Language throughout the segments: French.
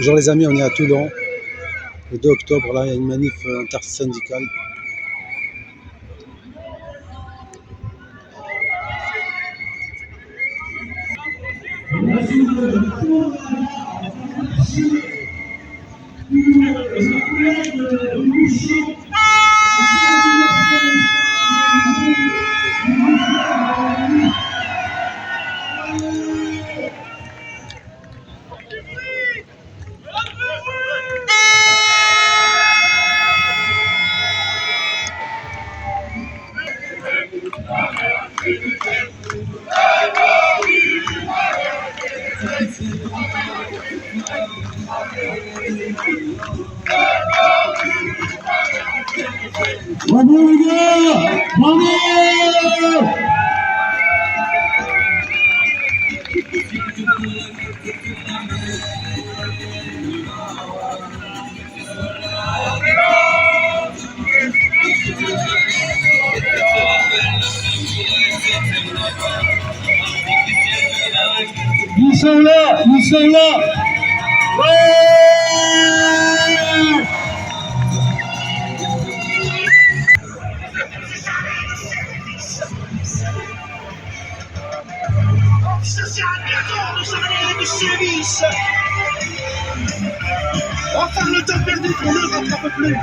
Bonjour les amis, on est à Toulon. Le 2 octobre, là, il y a une manif intersyndicale. Bravo les gars! Bravo! Ils sont là! Ils sont là! Ouais! Enfin le temps perdu qu'on ne rattrape plus.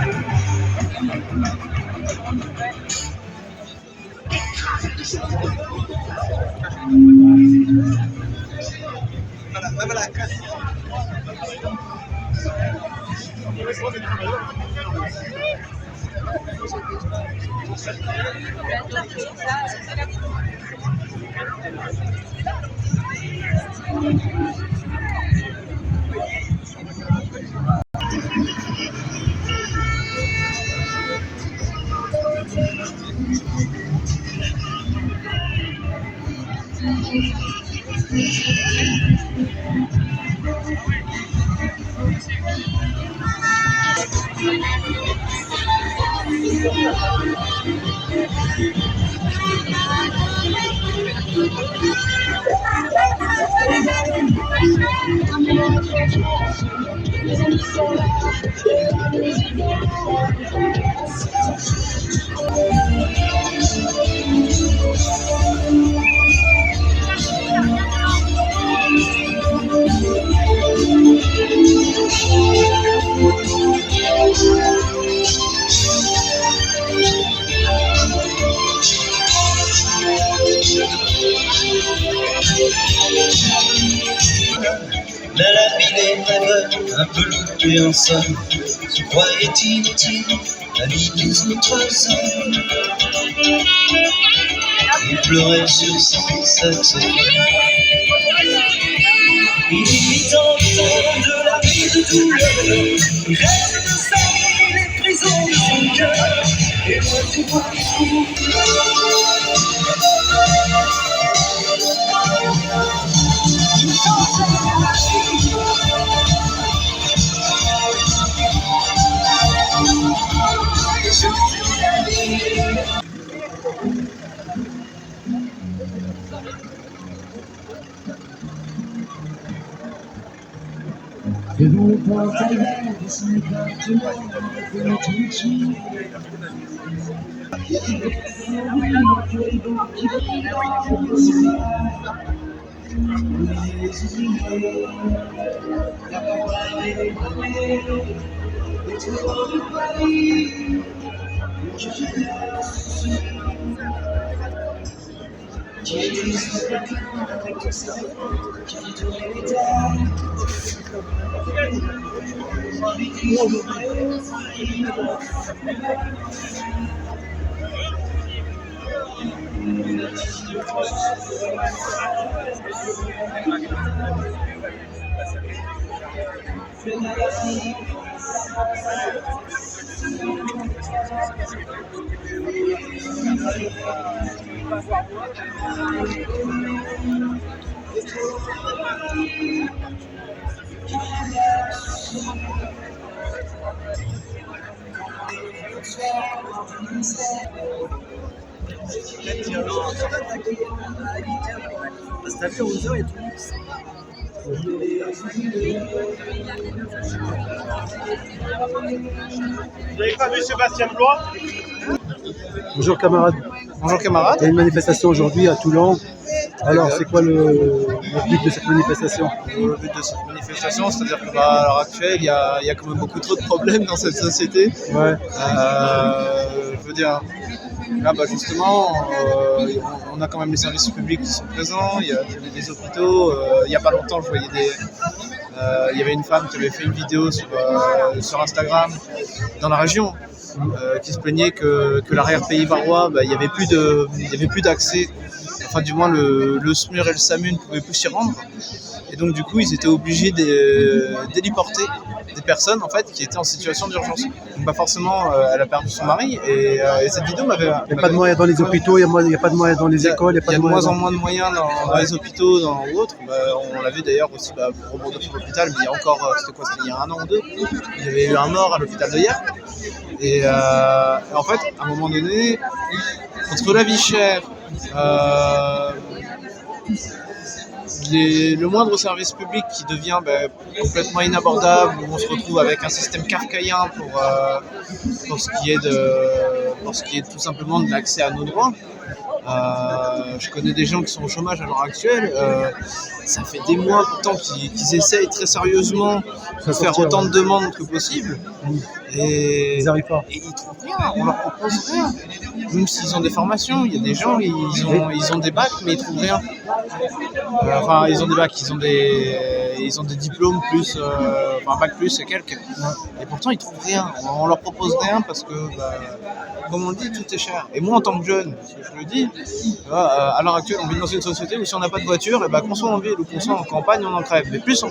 Voilà. La lapine est rêveur, un peu loupé en somme, se croyait inutile, la vie des autres hommes. Il pleurait sur son saxophone. Il vit en temps de la vie de douleur, il rêve de sortir les prisons de son cœur. Et moi tu vois Devant le portail vert de son appartement, de notre outil. La campagne est brûlée, et tout le Paris, je fais tu es triste avec ton cerveau, tu dis tous les détails. Parce que t'as vu, 11h, il y a tout le monde. Vous n'avez pas vu Sébastien Blois? Bonjour camarades. Bonjour Il y a camarades. une manifestation aujourd'hui à Toulon. Alors, c'est quoi le but de cette manifestation? Le but de cette manifestation, c'est-à-dire qu'à l'heure actuelle, il y a quand même beaucoup trop de problèmes dans cette société. Ouais. Je veux dire, là, justement, on a quand même les services publics qui sont présents, il y a des hôpitaux. Il n'y a pas longtemps, je voyais il y avait une femme qui avait fait une vidéo sur Instagram dans la région qui se plaignait que l'arrière-pays varois, il n'y avait plus d'accès. Enfin, du moins, le SMUR et le SAMU ne pouvaient plus s'y rendre. Et donc, du coup, ils étaient obligés d'héliporter des personnes en fait, qui étaient en situation d'urgence. Donc, forcément, elle a perdu son mari. Et cette vidéo m'avait. Il n'y a pas de moyens dans les hôpitaux, il n'y a pas de moyens dans les écoles. Il y a de moins en moins de moyens dans les hôpitaux ou autres. On l'avait d'ailleurs aussi pour rebondir sur l'hôpital, mais il y a encore, c'était il y a 1 an ou 2, il y avait eu un mort à l'hôpital de hier. Et en fait, à un moment donné, entre la vie chère, le moindre service public qui devient complètement inabordable, où on se retrouve avec un système kafkaïen pour ce qui est tout simplement de l'accès à nos droits. Je connais des gens qui sont au chômage à l'heure actuelle. Ça fait des mois pourtant qu'ils essayent très sérieusement de faire autant de demandes que possible. Et ils n'arrivent pas. Et ils trouvent rien, on leur propose rien. Même s'ils ont des formations, il y a des gens, ils ont des bacs, mais ils trouvent rien. Enfin, ils ont des bacs, ils ont des diplômes plus, bac plus et quelques. Et pourtant, ils trouvent rien. On leur propose rien parce que, comme on le dit, tout est cher. Et moi, en tant que jeune, je le dis, à l'heure actuelle, on vit dans une société où si on n'a pas de voiture, qu'on soit en ville ou qu'on soit en campagne, on en crève. Mais plus on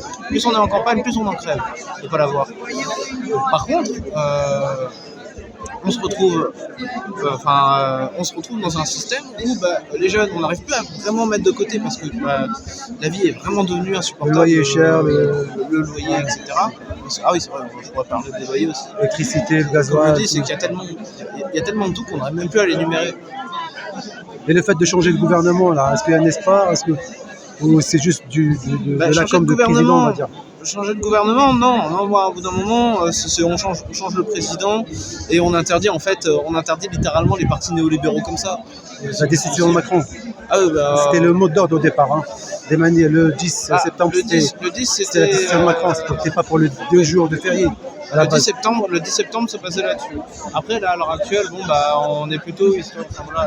est en campagne, plus on en crève de ne pas l'avoir. Par contre, on se retrouve dans un système où les jeunes, on n'arrive plus à vraiment mettre de côté parce que la vie est vraiment devenue insupportable. Le loyer est cher, le loyer, etc. Ah oui, c'est vrai, je pourrais parler des loyers aussi. L'électricité, le gasoil. Ce que je dis, c'est qu'il y a tellement de tout qu'on n'arrive même plus à l'énumérer. Et le fait de changer de gouvernement, là, est-ce qu'il y a un espoir? Ou c'est juste de la com de président, on va dire? Changer de gouvernement, non, moi, au bout d'un moment, on change le président et on interdit littéralement les partis néolibéraux comme ça. La décision de Macron. C'était le mot d'ordre au départ. Hein. Le 10 septembre, c'était la décision de Macron. C'était pas pour les 2 jours de férié. Le 10 septembre, c'est passé là-dessus. Après, là, à l'heure actuelle, on est plutôt là,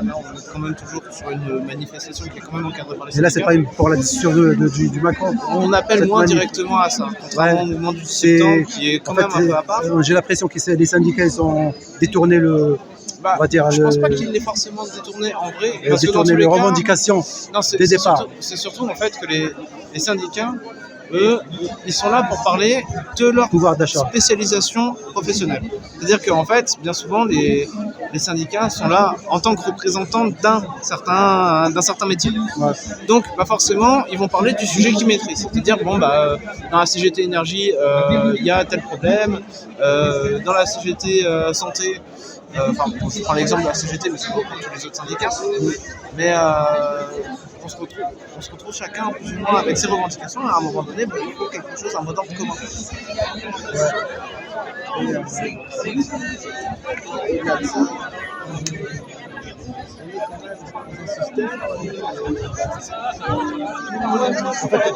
on est quand même toujours sur une manifestation qui est quand même encadrée par les syndicats. Et là, c'est pas pour la décision du Macron. On appelle moins directement à ça, contrairement au mouvement du 10 septembre, qui est quand même un peu à part. J'ai l'impression que les syndicats, ils ont détourné le... on va dire, je pense pas qu'il l'ait forcément détourné en vrai. Parce détourné les revendications des départs. C'est surtout en fait que les syndicats, eux, ils sont là pour parler de leur pouvoir d'achat, spécialisation professionnelle. C'est-à-dire qu'en fait, bien souvent, les syndicats sont là en tant que représentants d'un certain métier. Ouais. Donc, forcément, ils vont parler du sujet qu'ils maîtrisent. C'est-à-dire, dans la CGT Énergie, il y a tel problème. Dans la CGT Santé, je prends l'exemple de la CGT, mais c'est pas pour tous les autres syndicats. Mais on se retrouve chacun plus ou moins avec ses revendications. Et à un moment donné, il faut quelque chose, un mot d'ordre commun. En fait,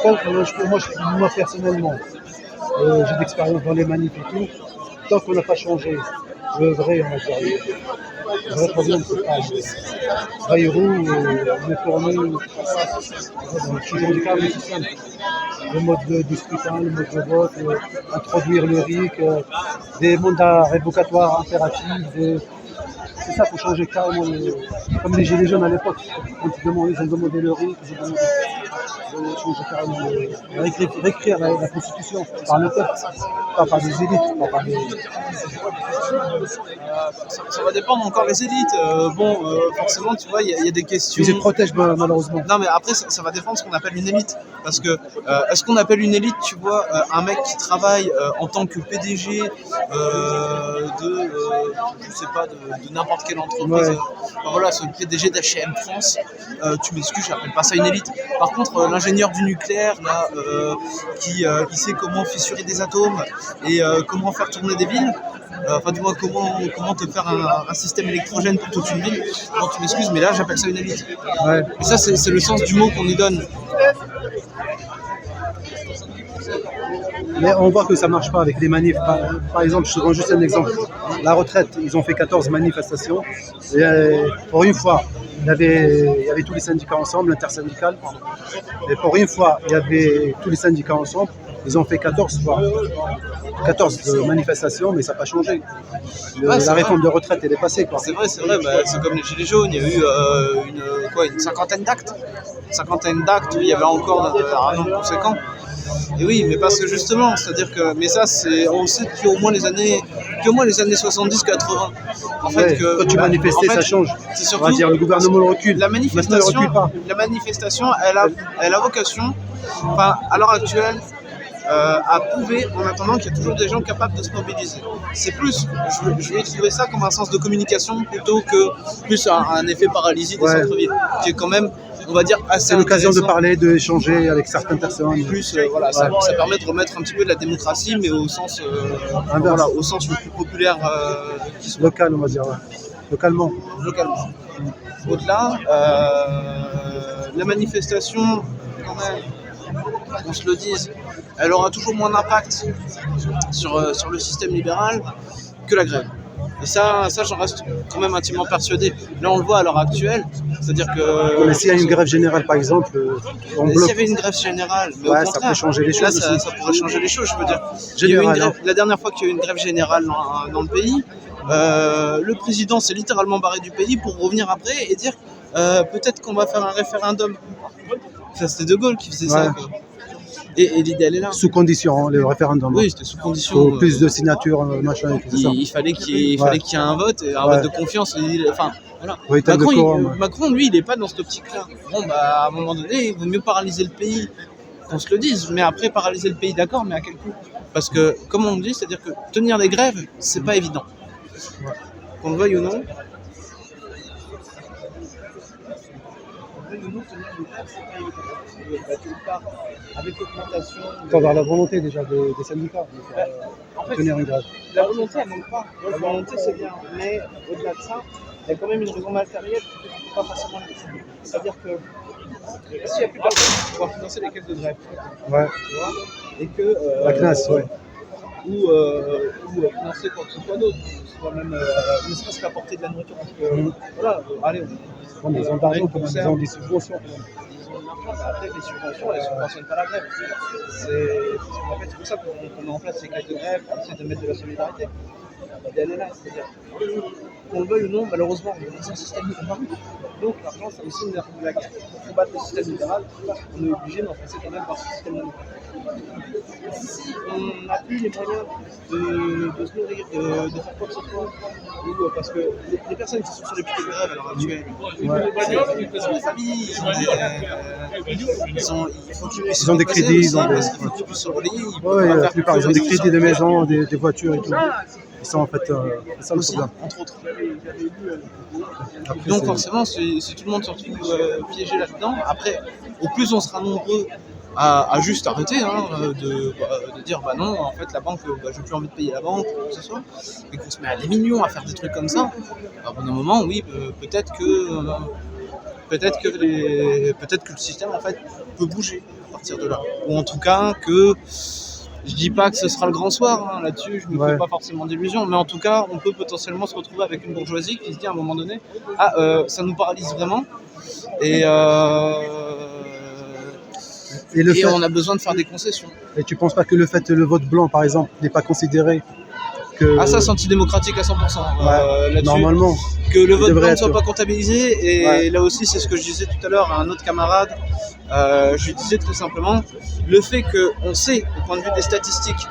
moi personnellement, j'ai d'expérience dans les manifs et tout. Tant qu'on n'a pas changé le vrai, on va dire, le vrai problème, c'est pas Bayrou, le tourner, changer du cadre du système. Le mode du scrutin, le mode de vote, introduire le RIC, des mandats révocatoires impératifs. C'est ça, il faut changer carrément, comme les Gilets jaunes à l'époque. Quand ils ont demandé le RIC, ils ont changer carrément, réécrire la Constitution par le peuple, pas par des élites, pas par des... Ça va dépendre encore des élites. Forcément, tu vois, il y a des questions. Ils se protègent malheureusement. Non, mais après, ça va dépendre de ce qu'on appelle une élite. Parce que, est-ce qu'on appelle une élite, tu vois, un mec qui travaille en tant que PDG de n'importe quelle entreprise. C'est le PDG d'H&M France. Tu m'excuses, j'appelle pas ça une élite. Par contre, ingénieur du nucléaire là, qui sait comment fissurer des atomes et comment faire tourner des villes. Enfin, du moins, comment te faire un système électrogène pour toute une ville. Non, tu m'excuses, mais là, j'appelle ça une élite. Ouais. Et ça, c'est le sens du mot qu'on y donne. Mais on voit que ça marche pas avec les manifs. Par exemple, je te donne juste un exemple. La retraite, ils ont fait 14 manifestations. Et pour une fois, il y avait tous les syndicats ensemble, l'intersyndical. Et pour une fois, il y avait tous les syndicats ensemble. Ils ont fait 14 manifestations, mais ça n'a pas changé. La réforme de retraite, elle est passée. Quoi. C'est vrai, c'est comme les Gilets jaunes, il y a eu une cinquantaine d'actes. Une cinquantaine d'actes où il y avait encore un nombre conséquent. Et oui, mais parce que justement, c'est-à-dire que, mais ça, on sait depuis au moins les années 70-80. En fait, Ouais, que quand tu manifestais, ça change. C'est surtout, on va dire le gouvernement le recule. La Maintenant, il manifestation, recule pas. elle a vocation, enfin, à l'heure actuelle, à prouver en attendant qu'il y a toujours des gens capables de se mobiliser. C'est plus, je vais trouver ça comme un sens de communication plutôt que plus un effet paralysie des centres-villes, qui est quand même, on va dire, assez C'est l'occasion de intéressant. parler, d'échanger avec certaines personnes. Plus, voilà, ça permet de remettre un petit peu de la démocratie, mais au sens, au sens le plus populaire qui soit. Local, on va dire. Ouais. Localement. Au-delà, la manifestation, quand même, qu'on se le dise, elle aura toujours moins d'impact sur le système libéral que la grève. Et ça j'en reste quand même intimement persuadé. Là, on le voit à l'heure actuelle, c'est-à-dire que... Mais s'il y a une grève générale, par exemple, on S'il bloque. y avait une grève générale, mais Ouais, au ça contraire, peut changer les là, choses ça aussi. pourrait changer les choses, je veux dire. Général, La dernière fois qu'il y a eu une grève générale dans le pays, le président s'est littéralement barré du pays pour revenir après et dire peut-être qu'on va faire un référendum. Enfin, c'était De Gaulle qui faisait ça. Ouais. Quoi. Et l'idée, elle est là. Sous condition, le référendum. Oui, c'était sous condition. Faut plus de signatures, machin et tout ça. Il fallait qu'il y ait un vote, un Ouais. vote de confiance. Enfin, voilà. Oui, t'as de quorum, ouais. Macron, lui, il n'est pas dans cette optique-là. Bon, bah, à un moment donné, il vaut mieux paralyser le pays, qu'on se le dise. Mais après, paralyser le pays, d'accord, mais à quel coût? Parce que, comme on le dit, c'est-à-dire que tenir les grèves, c'est pas évident. Qu'on le veuille ou non. Avec l'augmentation. Faut avoir la volonté déjà des syndicats. En fait, Tenir une grève. la volonté, elle manque pas. La volonté, c'est bien. Mais au-delà de ça, il y a quand même une raison matérielle qui ne peut pas forcément le faire. C'est-à-dire que s'il n'y a plus personne pour pouvoir financer les caisses de grève, Ouais. tu vois, et que. La CNAS, ouais. Ou financer quoi que ce soit d'autre, soit même ne serait-ce qu'apporter de la nourriture. Parce que, voilà, allez, Bon, mais ils ont de l'argent, comme ils ont des subventions. ils ont de l'argent, mais après les subventions, elles ne subventionnent pas la grève. C'est pour ça qu'on met en place ces caisses de grève, qu'on essaie de mettre de la solidarité. Elle est là, c'est-à-dire qu'on le veuille ou non, malheureusement, on est dans un système libéral. Donc l'argent, c'est aussi une arme de la guerre. Pour combattre le système libéral, on est obligé d'en passer quand même par ce système libéral. Si on n'a plus les moyens de se nourrir, de faire quoi que ce soit, ou parce que les personnes qui sont sur les pieds de grève à l'heure actuelle, ils ont des familles, Ils ont des crédits, ils ont des. il faut qu'ils puissent se relayer. Ouais, la plupart, ils ont des crédits, des maisons, des voitures et tout. Ils sont en fait. C'est ça le aussi, problème. entre autres. Après, Donc c'est- forcément, si tout le monde se retrouve piégé là-dedans, après, au plus on sera nombreux à juste arrêter, de dire bah non, en fait la banque, j'ai plus envie de payer la banque, ou quoi que ce soit, et qu'on se met à des millions à faire des trucs comme ça, à un moment, oui, peut-être que le système en fait peut bouger à partir de là, ou en tout cas que je dis pas que ce sera le grand soir là-dessus, je me fais Ouais. pas forcément d'illusions, mais en tout cas on peut potentiellement se retrouver avec une bourgeoisie qui se dit à un moment donné ça nous paralyse vraiment et Et fait, on a besoin de faire des concessions. et tu penses pas que le fait le vote blanc, par exemple, n'est pas considéré que. Ah ça c'est antidémocratique à 100%. Là-dessus. Normalement. Que le vote devrait blanc ne être. soit pas comptabilisé. Et Ouais. là aussi, c'est ce que je disais tout à l'heure à un autre camarade. Je lui disais très simplement, le fait qu'on sait, au point de vue des statistiques,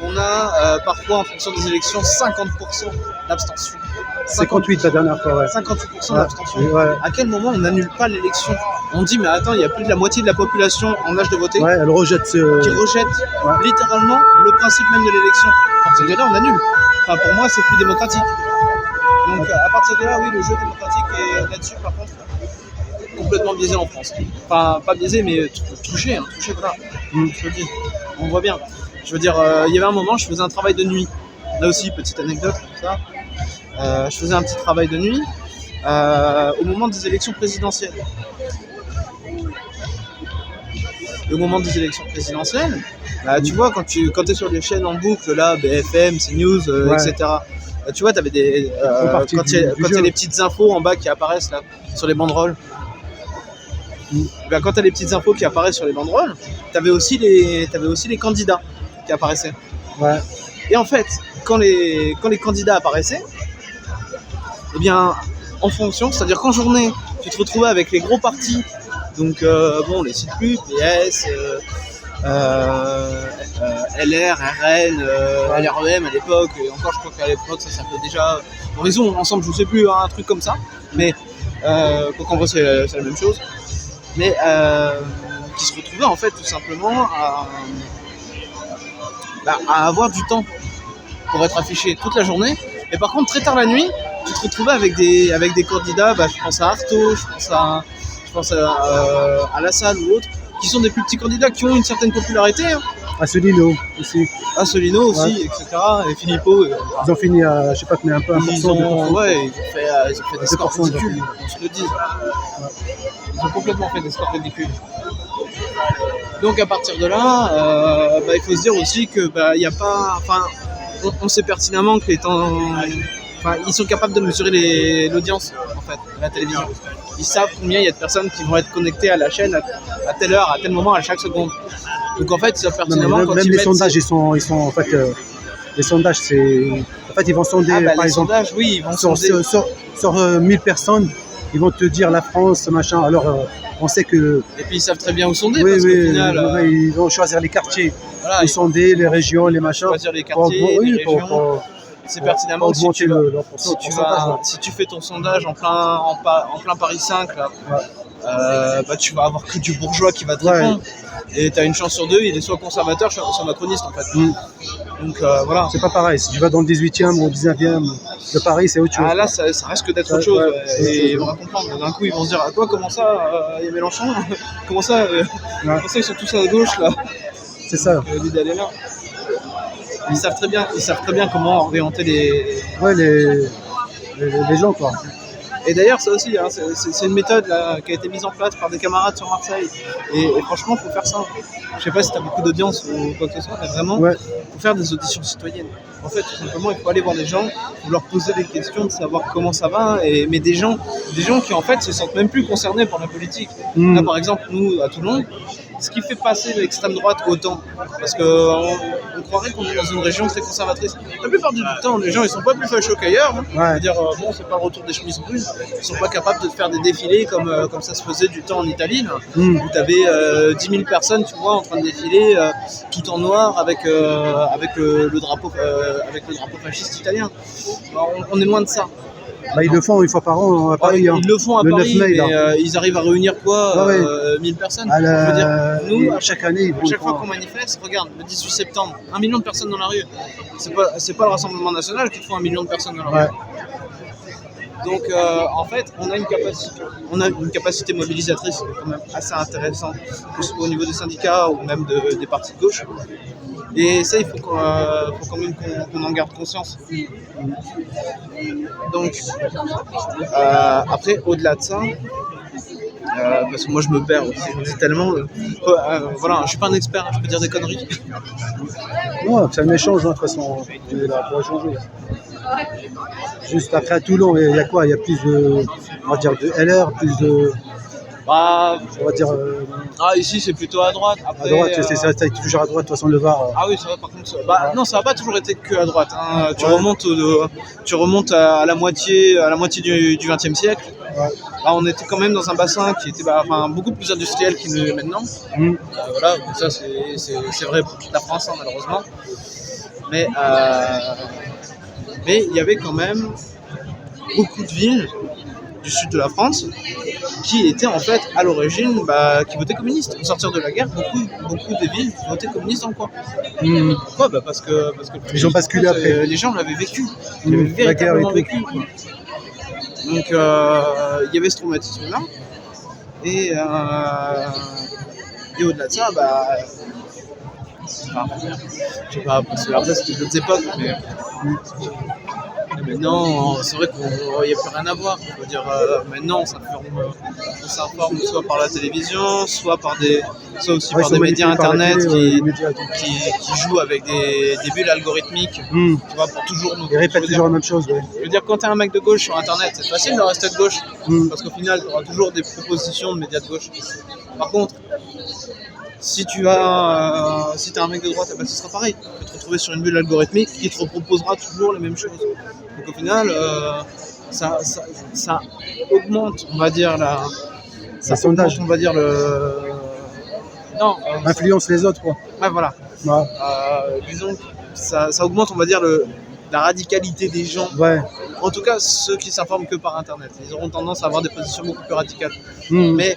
qu'on a parfois en fonction des élections 50% d'abstention. 58 la dernière fois, ouais. 58% Ouais. d'abstention. Ouais. À quel moment on n'annule pas l'élection? On dit, mais attends, il y a plus de la moitié de la population en âge de voter Ouais, elle rejette qui ce. rejette Ouais. littéralement le principe même de l'élection. À partir de là, on annule. Enfin, pour moi, c'est plus démocratique. Donc, à partir de là, oui, le jeu démocratique est là-dessus, par contre. complètement biaisé en France. Enfin, pas biaisé, mais touché, voilà. Je le dis, on voit bien. Je veux dire, il y avait un moment, je faisais un travail de nuit. Là aussi, petite anecdote, comme ça. Je faisais un petit travail de nuit au moment des élections présidentielles. Et au moment des élections présidentielles, tu vois, quand tu es sur les chaînes en boucle, là, BFM, CNews, etc., tu vois, tu avais des. Quand il y a les petites infos en bas qui apparaissent là, sur les banderoles, quand tu as les petites infos qui apparaissent sur les banderoles, tu avais aussi les candidats qui apparaissaient. Ouais. Et en fait, quand les candidats apparaissaient, eh bien, en fonction, c'est-à-dire qu'en journée, tu te retrouvais avec les gros partis, donc les sites pubs, PS, LR, RN, LREM à l'époque, et encore je crois qu'à l'époque ça s'appelait déjà Horizon, ensemble je ne sais plus, un truc comme ça, mais en vrai c'est la même chose, mais qui se retrouvaient en fait tout simplement à avoir du temps pour être affiché toute la journée, et par contre très tard la nuit, tu te retrouvais avec des candidats, je pense à Artaud, je pense à La Salle ou autres, qui sont des plus petits candidats qui ont une certaine popularité. Hein. Asselineau aussi. Asselineau aussi, etc. Et Philippot. Ils ont fini à, je sais pas, mais un peu un ils ont fait des scores ridicules, on se le dit. Ils ont complètement fait des scores ridicules. Donc à partir de là, il faut se dire aussi que il y a pas. Enfin, on sait pertinemment que les temps. Enfin, ils sont capables de mesurer l'audience, en fait, à la télévision. Ils savent combien il y a de personnes qui vont être connectées à la chaîne à telle heure, à tel moment, à chaque seconde. Donc en fait, ils savent pertinemment quand même ils les mettent... sondages, ils sont en fait... les sondages, c'est... En fait, ils vont sonder, par les exemple... sondages, oui, ils vont sonder... Sur 1000 personnes, ils vont te dire la France, machin. Alors, on sait que... Et puis ils savent très bien où sonder, parce qu'au final... ils vont choisir les quartiers. Voilà, ils sonder les régions, les machins. Choisir les quartiers, les régions... C'est pertinemment que si tu fais ton sondage en plein Paris 5, là, tu vas avoir que du bourgeois qui va te répondre. Et tu as une chance sur deux, il est soit conservateur, soit macroniste en fait. Donc voilà. C'est pas pareil, si tu vas dans le 18e ou le 19e de Paris, c'est autre chose. Ah là, ça risque d'être autre chose. Et on va comprendre. D'un coup, ils vont se dire ah, quoi, comment ça, il y a Mélenchon comment ça, ils sont tous à gauche là. C'est ça. L'idée d'aller là. Ils savent très bien comment orienter les gens, quoi. Et d'ailleurs, ça aussi, hein, c'est une méthode là, qui a été mise en place par des camarades sur Marseille. Et franchement, il faut faire ça. Je sais pas si tu as beaucoup d'audience ou quoi que ce soit, mais vraiment, il faut faire des auditions citoyennes. En fait, tout simplement, il faut aller voir les gens, faut leur poser des questions, de savoir comment ça va, mais des gens qui en fait se sentent même plus concernés par la politique. Là, par exemple, nous, à Toulon, ce qui fait passer l'extrême droite autant, parce qu'on croirait qu'on est dans une région très conservatrice. La plupart du temps, les gens ils sont pas plus fachos qu'ailleurs. Hein. C'est-à-dire, c'est pas le retour des chemises brunes. Ils sont pas capables de faire des défilés comme ça se faisait du temps en Italie, là, où tu avais 10 000 personnes, tu vois, en train de défiler tout en noir avec le drapeau fasciste italien. Alors, on est loin de ça. Ils le font une fois par an à Paris. Ils le font à Paris, 9 mai, mais ils arrivent à réunir quoi 1000 personnes. Je veux dire, nous, chaque année, à chaque fois qu'on manifeste, regarde, le 18 septembre, 1 million de personnes dans la rue. C'est pas le Rassemblement National qui te faut 1 million de personnes dans la rue. Donc, en fait, on a une capacité mobilisatrice quand même assez intéressante, que ce soit au niveau des syndicats ou même des partis de gauche. Et ça, il faut quand même qu'on en garde conscience. Donc, après, au-delà de ça, parce que moi je me perds aussi, je dis tellement. Voilà, je suis pas un expert, je peux dire des conneries. Ouais, c'est un échange, de toute façon. On est là pour échanger. Juste après à Toulon, il y a quoi? Il y a plus de, on va dire, de LR, plus de. On va dire. Ici c'est plutôt à droite. Après, à droite, c'est toujours à droite, de toute façon, le Var. Ah oui, ça va par contre. Non, ça n'a pas toujours été que à droite. Hein. Tu remontes à la moitié du XXe siècle. Là, on était quand même dans un bassin qui était beaucoup plus industriel qu'il ne l'est maintenant. Voilà, ça c'est vrai pour toute la France, hein, malheureusement. Mais il y avait quand même beaucoup de villes du sud de la France qui étaient en fait à l'origine qui votaient communistes. Au sortir de la guerre, beaucoup des villes votaient communistes dans le coin. Pourquoi parce que ils ont basculé après. Les gens l'avaient vécu. Ils l'avaient véritablement vécu. Donc il y avait ce traumatisme-là. Et au-delà de ça, bah, je sais pas, parce que après c'était d'autres époques, mais maintenant c'est vrai qu'il n'y a plus rien à voir. Je veux dire, maintenant on s'informe soit par la télévision, soit aussi par des médias internet qui jouent avec des bulles algorithmiques, tu vois, pour toujours nous. Ils répètent toujours la même chose, ouais. Je veux dire, quand t'es un mec de gauche sur internet, c'est facile de rester de gauche, parce qu'au final, tu auras toujours des propositions de médias de gauche. Par contre, si t'es un mec de droite, ce sera pareil. Tu vas te retrouver sur une bulle algorithmique qui te proposera toujours les mêmes choses. Donc au final, ça augmente, on va dire, sondage. On va dire non. Influence les autres, quoi. Ouais, voilà. Ouais. Disons que ça augmente, on va dire, la radicalité des gens. Ouais. En tout cas, ceux qui s'informent que par Internet. Ils auront tendance à avoir des positions beaucoup plus radicales. Mais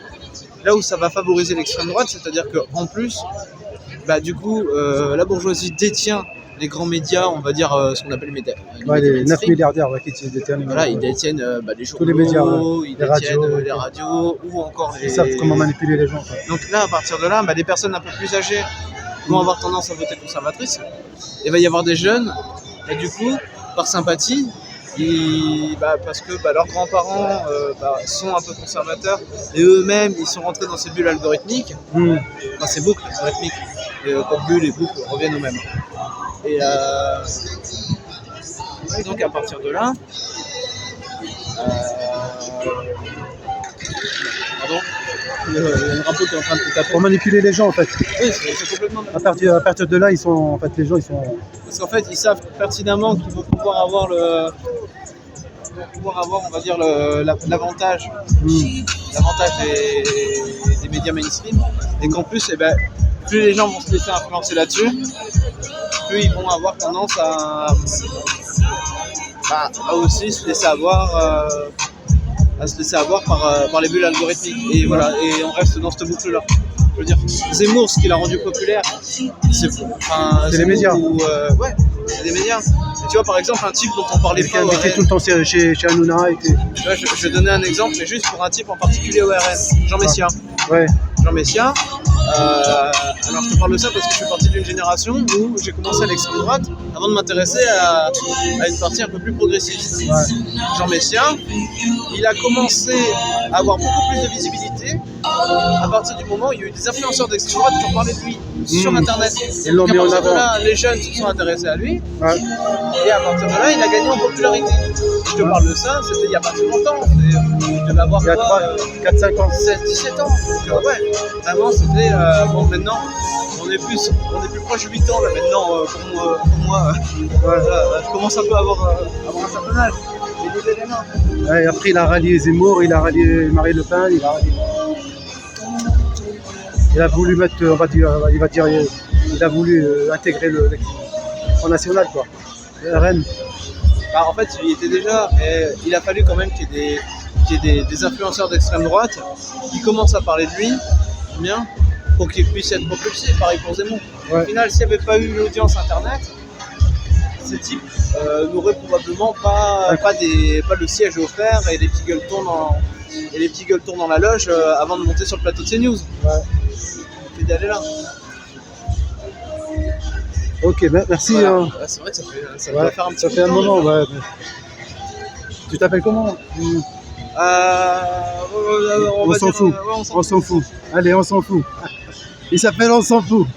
là où ça va favoriser l'extrême droite, c'est-à-dire qu'en plus, bah, du coup, la bourgeoisie détient les grands médias, on va dire ce qu'on appelle les médias. Les 9 milliardaires qui détiennent. Voilà, ils détiennent les journaux, tous les médias, ils détiennent les radios ou encore les. Ils savent comment manipuler les gens, quoi. Donc là, à partir de là, les personnes un peu plus âgées vont avoir tendance à voter conservatrice. Et il va y avoir des jeunes, et du coup, par sympathie, parce que leurs grands-parents sont un peu conservateurs et eux-mêmes ils sont rentrés dans ces bulles algorithmiques, enfin ces boucles algorithmiques, et comme bulles et boucles reviennent aux mêmes. Et donc à partir de là, pardon, il y a le drapeau qui est en train de tout taper. Pour manipuler les gens, en fait. Oui, c'est complètement. À partir de là, les gens, ils sont. Parce qu'en fait, ils savent pertinemment qu'ils vont pouvoir avoir on va dire, l'avantage des médias mainstream, et qu'en plus, plus les gens vont se laisser influencer là-dessus, plus ils vont avoir tendance à aussi se laisser avoir, par les bulles algorithmiques. Et voilà, et on reste dans cette boucle-là. Je veux dire, Zemmour, ce qui l'a rendu populaire, c'est les médias. Ouais, c'est des médias. Et tu vois, par exemple, un type dont on parlait pas. Il était tout le temps chez Hanouna. Je vais donner un exemple, mais juste pour un type en particulier au RN, Jean Messia. Ouais. Jean Messia. Alors je te parle de ça parce que je fais partie d'une génération où j'ai commencé à l'extrême droite avant de m'intéresser à une partie un peu plus progressiste. Ouais. Jean Messia, il a commencé à avoir beaucoup plus de visibilité à partir du moment où il y a eu des influenceurs d'extrême droite qui ont parlé de lui sur internet. Ils l'ont mis en avant. Là, les jeunes se sont intéressés à lui, ouais. Et à partir de là, il a gagné en popularité. Je te parle de ça, c'était il n'y a pas si longtemps. Je devais avoir 4-5 ans. 16-17 ans. Donc ouais, vraiment c'était maintenant on est plus proche de 8 ans là maintenant pour moi. Je commence un peu à avoir un certain âge. J'ai des éléments. Ouais, après il a rallié Zemmour, il a rallié Marine Le Pen, il a voulu mettre, il a voulu intégrer le Front National, quoi. Le RN. En fait, il y était déjà, mais il a fallu quand même qu'il y ait des influenceurs d'extrême droite qui commencent à parler de lui, bien, pour qu'il puisse être propulsé. Pareil pour Zemmour. Ouais. Au final, s'il n'y avait pas eu l'audience internet, ces types n'auraient probablement pas le siège offert et les petits gueuletons dans la loge avant de monter sur le plateau de CNews. Ouais. Et d'aller là. Ok, merci. Voilà. C'est vrai que ça va faire un petit peu. Ça fait un moment, ouais. Tu t'appelles comment? On s'en fout. On s'en fout. Allez, on s'en fout. Il s'appelle On s'en fout.